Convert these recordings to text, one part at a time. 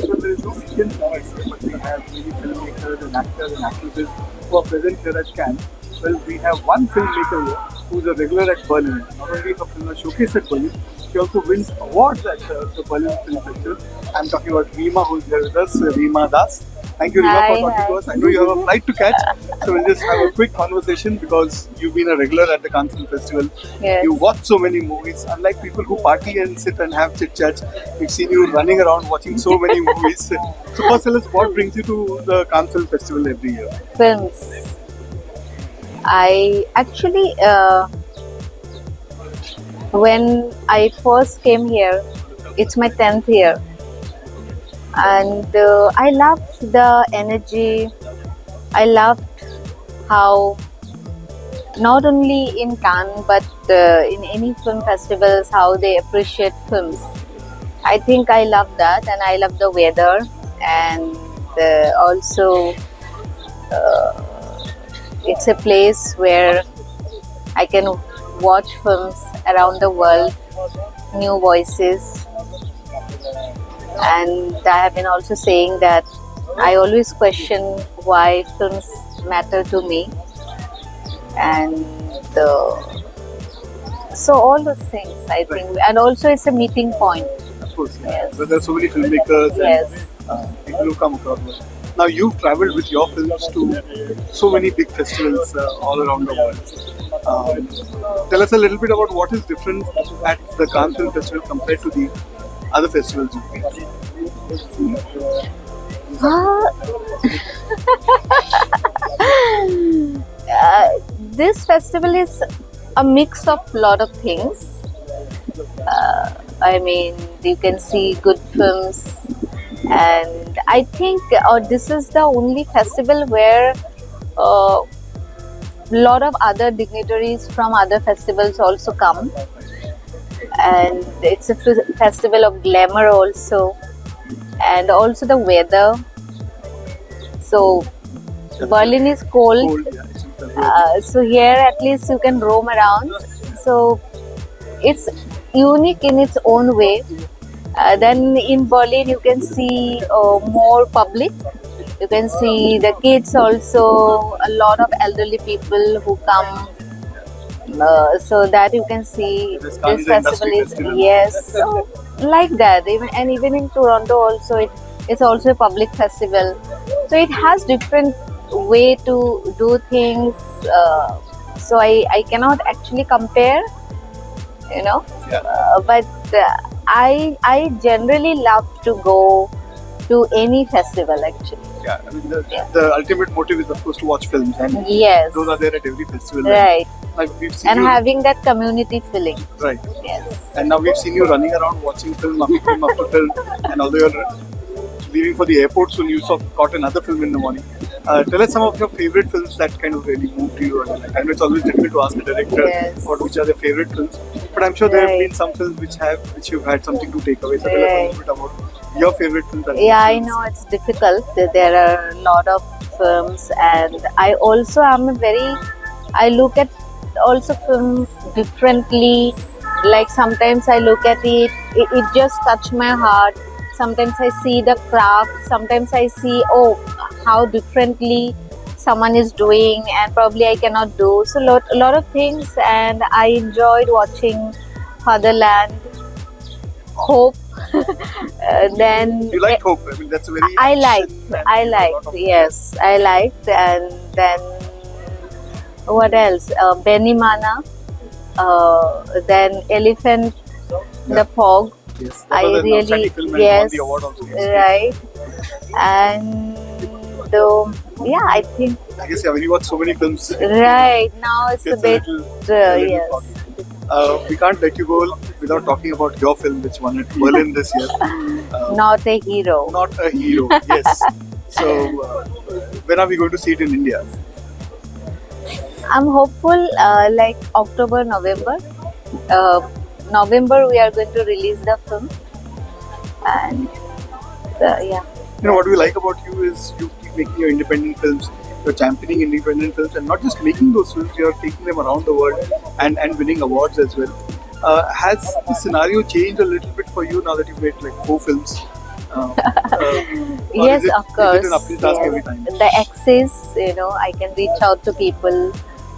Festival, there is no Indian filmmaker, but we have many filmmakers and actors and actresses who are present here at Cannes. Well, we have one filmmaker here who is a regular at Berlin. Not only her film is showcased at Berlin, she also wins awards at the Berlin Film Festival. I'm talking about Rima, who is here with us, Rima Das. Thank you, Rima, Hi, for talking hi. to us. I know you have a flight to catch, so we'll just have a quick conversation because you've been a regular at the Cannes Film Festival. Yes. You watch so many movies. Unlike people who party and sit and have chit chats, we've seen you running around watching so many movies. So first, tell us what brings you to the Cannes Film Festival every year. Films. I actually, when I first came here, it's my 10th year, and I loved the energy. I loved how not only in Cannes but in any film festivals, how they appreciate films. I think I love that, and I love the weather, and also it's a place where I can watch films around the world, new voices. And I have been also saying that I always question why films matter to me, and so all those things I think, and also it's a meeting point. Of course, Yes. but there are so many filmmakers Yes. and people who come across. Now you've travelled with your films to so many big festivals all around the world. Tell us a little bit about what is different at the Cannes Film Festival compared to the other festivals you've been. Ah. This festival is a mix of lot of things. I mean, you can see good films, and I think this is the only festival where lot of other dignitaries from other festivals also come, and it's a festival of glamour also, and also the weather. So Berlin is cold, Cold, yeah, it's incredible. so here at least you can roam around. So it's unique in its own way. Then in Berlin you can see more public. You can see the kids also, a lot of elderly people who come. So that you can see This this Cannes is an festival industry is festival. yes, so like that. Even in Toronto also it's also a public festival. So it has different way to do things. So I cannot actually compare, you know. Yeah. But I generally love to go to any festival actually. Yeah, I mean Yeah. the ultimate motive is of course to watch films, and Yes, those are there at every festival. right. Like we've seen And you, having that community feeling. right, Yes. and now we've seen you running around watching film after film after film, and although you're leaving for the airport soon, you caught another film in the morning. Tell us some of your favorite films that kind of really moved you. And I know it's always difficult to ask a director Yes. which are their favorite films, but I'm sure there have Right. been some films which you've had something to take away. So tell us a little bit about your favorite films. And Yeah, I films. know it's difficult. There are a lot of films, and I also am I look at also film differently. Like sometimes I look at it just touched my heart. Sometimes I see the craft. Sometimes I see how differently someone is doing, and probably I cannot do. So a lot of things, and I enjoyed watching Fatherland, Hope. Then You liked Hope. I mean, that's a very I action liked, and I a lot liked, of- yes, I liked, and then what else? Benny Mana, then Elephant, The Fog. Yes, that I was an really, outstanding film and won yes, the award also. right, and yeah, I think I guess when you watch so many films, right now it's a it's bit, little yes, foggy. We can't let you go without talking about your film, which won at Berlin this year. not a hero. Not a hero, yes. So, when are we going to see it in India? I'm hopeful, like October, November. November we are going to release the film, and yeah. You know, what we like about you is you keep making your independent films, you're championing independent films, and not just making those films, you're taking them around the world and winning awards as well. Has the scenario changed a little bit for you now that you've made like 4 films? Or Yes, of is course. it an uphill task every Yes. time? The access, I can reach out to people.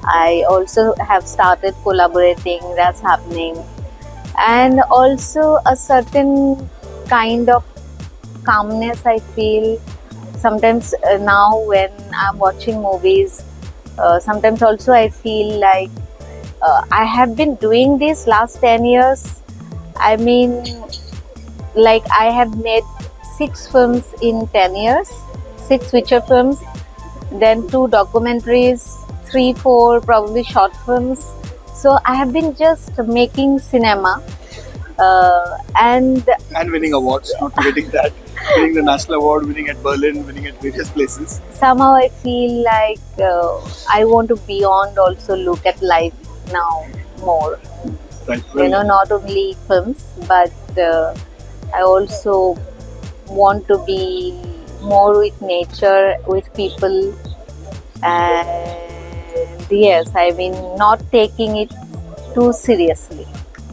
I also have started collaborating. That's happening, and also a certain kind of calmness I feel sometimes now when I'm watching movies. Sometimes also I feel like I have been doing this last 10 years. I mean, like I have made 6 films in 10 years, 6 feature films, then 2 documentaries, 3, 4 probably short films. So I have been just making cinema, and And winning awards, not forgetting that. Winning the national award, winning at Berlin, winning at various places. somehow I feel like I want to beyond also look at life now more. Right. Well, Not only films, but I also want to be more with nature, with people, and yes, I mean, not taking it too seriously.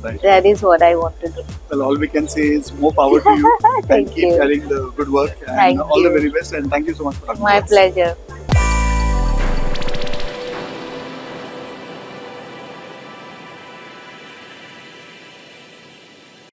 right. That is what I want to do. Well, all we can say is more power to you and Thank keep you. carrying the good work and Thank all the you. very best. And thank you so much for talking My to us. pleasure.